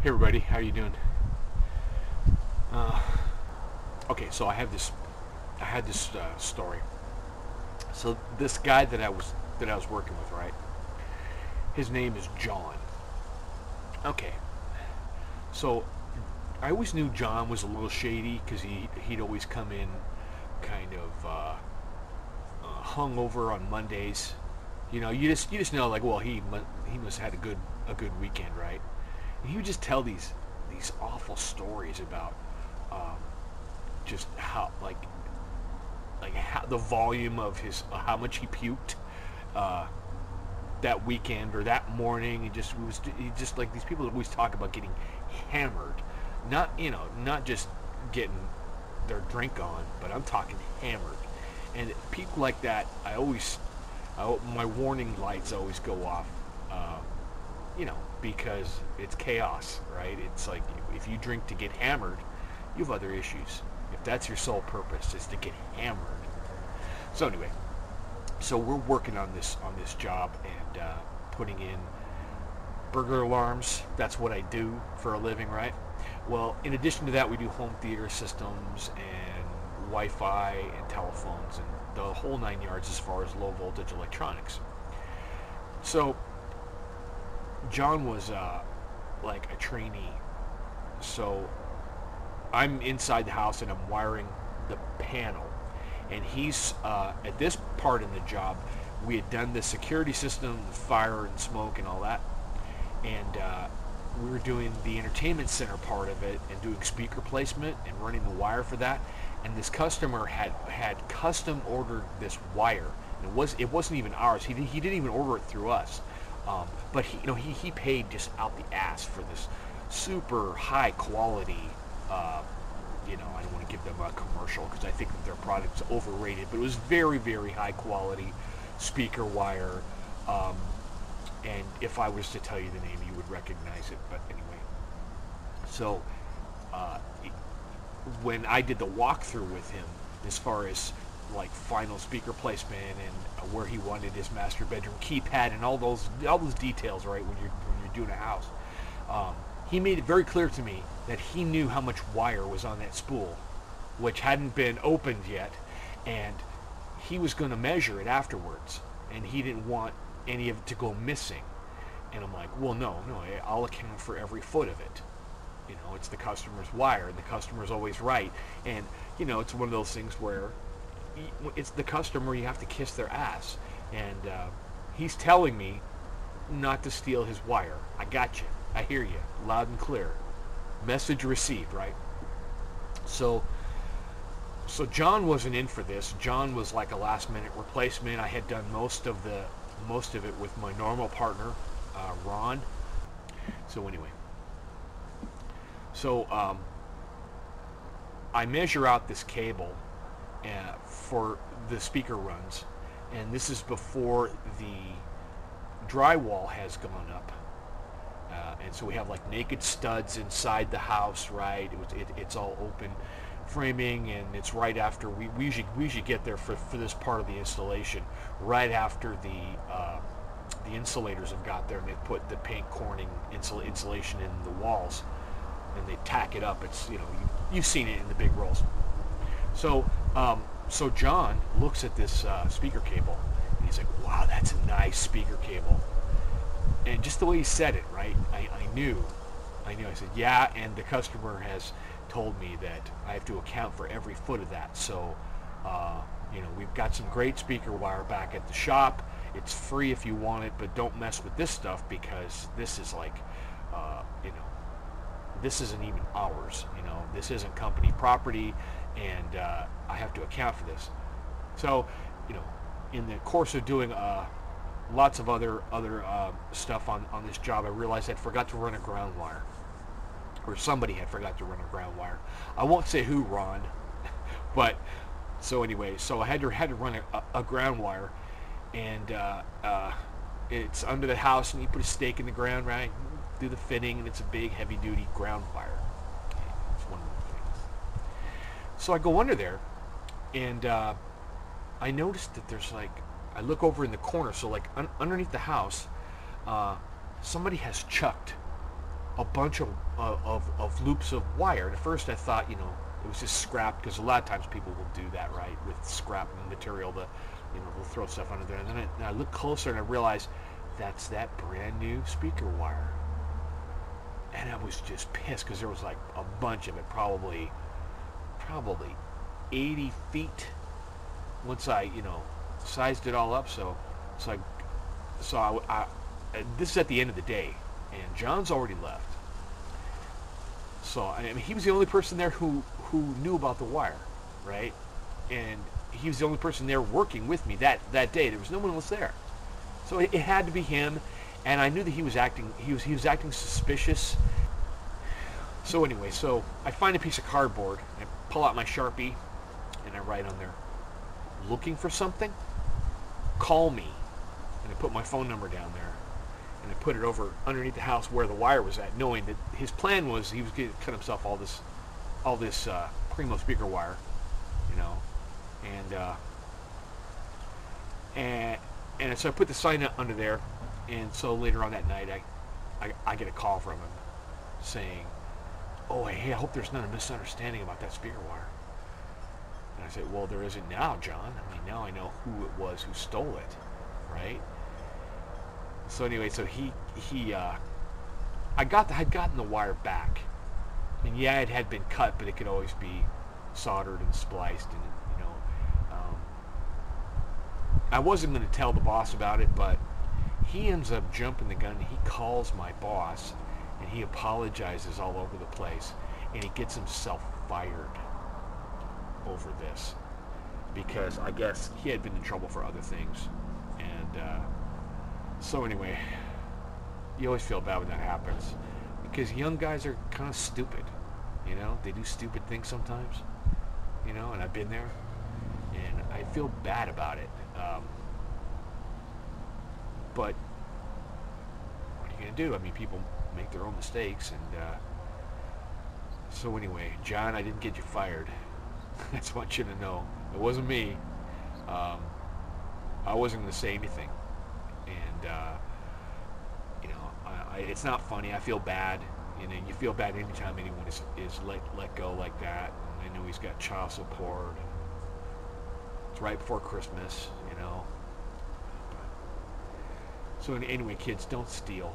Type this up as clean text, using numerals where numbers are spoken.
Hey everybody, how you doing? Uh, okay, so I had this story. So this guy that I was working with, right? His name is John. Okay, so I always knew John was a little shady because he'd always come in kind of hungover on Mondays. You just know, like, well, he must have had a good weekend, right? And he would just tell these awful stories about um, just how the volume of his how much he puked uh, that weekend or that morning. He just like these people that always talk about getting hammered, not just getting their drink on, but I'm talking hammered. And people like that, my warning lights always go off. Because it's chaos, right? It's like if you drink to get hammered, you have other issues. If that's your sole purpose, is to get hammered. So anyway, so we're working on this job and putting in burglar alarms. That's what I do for a living, right? Well, in addition to that, we do home theater systems and Wi-Fi and telephones and the whole 9 yards as far as low voltage electronics. So John was like a trainee, so I'm inside the house and I'm wiring the panel, and he's at this part in the job. We had done the security system, fire and smoke and all that, and we were doing the entertainment center part of it and doing speaker placement and running the wire for that. And this customer had custom ordered this wire. It wasn't even ours. He didn't even order it through us. But he paid just out the ass for this super high quality. I don't want to give them a commercial because I think that their product's overrated, but it was very, very high quality speaker wire. And if I was to tell you the name, you would recognize it. But anyway, so when I did the walkthrough with him, as far as like final speaker placement and where he wanted his master bedroom keypad and all those details, right? When you're doing a house, he made it very clear to me that he knew how much wire was on that spool, which hadn't been opened yet, and he was going to measure it afterwards, and he didn't want any of it to go missing. And I'm like, well, no, I'll account for every foot of it. It's the customer's wire, and the customer's always right. And it's one of those things where it's the customer, you have to kiss their ass. And he's telling me not to steal his wire. I got you. I hear you loud and clear. Message received, right? So John wasn't in for this. John was like a last minute replacement. I had done most of it with my normal partner, Ron. So anyway, I measure out this cable for the speaker runs, and this is before the drywall has gone up, and so we have like naked studs inside the house, right? It's all open framing, and it's right after we usually get there for this part of the installation right after the insulators have got there, and they put the paint corning insulation in the walls, and they tack it up. It's you've seen it in the big rolls. So John looks at this speaker cable, and he's like, wow, that's a nice speaker cable. And just the way he said it, right, I knew. I said, yeah, and the customer has told me that I have to account for every foot of that. So, we've got some great speaker wire back at the shop. It's free if you want it, but don't mess with this stuff because this is like, this isn't even ours. This isn't company property, and I have to account for this. So, in the course of doing lots of other stuff on this job, I realized I'd forgot to run a ground wire, or somebody had forgot to run a ground wire. I won't say who, Ron, but so anyway, so I had to run a ground wire, and it's under the house, and you put a stake in the ground, right? Do the fitting, and it's a big, heavy-duty ground wire. Okay, it's one of the things. So I go under there, and I noticed that there's like, I look over in the corner, so like underneath the house, somebody has chucked a bunch of loops of wire. And at first I thought, it was just scrap, because a lot of times people will do that, right, with scrap material. They'll throw stuff under there. And then I looked closer and I realized that's that brand new speaker wire. And I was just pissed because there was like a bunch of it, probably 80 feet. Once I, sized it all up, this is at the end of the day, and John's already left. So I mean, he was the only person there who knew about the wire, right? And he was the only person there working with me that day. There was no one else there, so it had to be him. And I knew that he was acting suspicious. So anyway, I find a piece of cardboard, and I pull out my Sharpie, and I write on there, "Looking for something? Call me." And I put my phone number down there, and I put it over underneath the house where the wire was at, knowing that his plan was he was going to cut himself all this primo speaker wire, and so I put the sign under there. And so later on that night, I get a call from him saying, "Oh, hey, I hope there's not a misunderstanding about that speaker wire." And I said, "Well, there isn't now, John. I mean, now I know who it was who stole it, right?" So anyway, I'd gotten the wire back, and yeah, it had been cut, but it could always be soldered and spliced, and I wasn't going to tell the boss about it, but he ends up jumping the gun. He calls my boss, and he apologizes all over the place, and he gets himself fired over this because I guess he had been in trouble for other things. And so anyway, you always feel bad when that happens because young guys are kind of stupid. They do stupid things sometimes, and I've been there, and I feel bad about it. But what are you going to do? I mean, people make their own mistakes. And so anyway, John, I didn't get you fired. I just want you to know. It wasn't me. I wasn't going to say anything. And, it's not funny. I feel bad. You feel bad anytime anyone is let go like that. And I know he's got child support. It's right before Christmas, So anyway, kids, don't steal.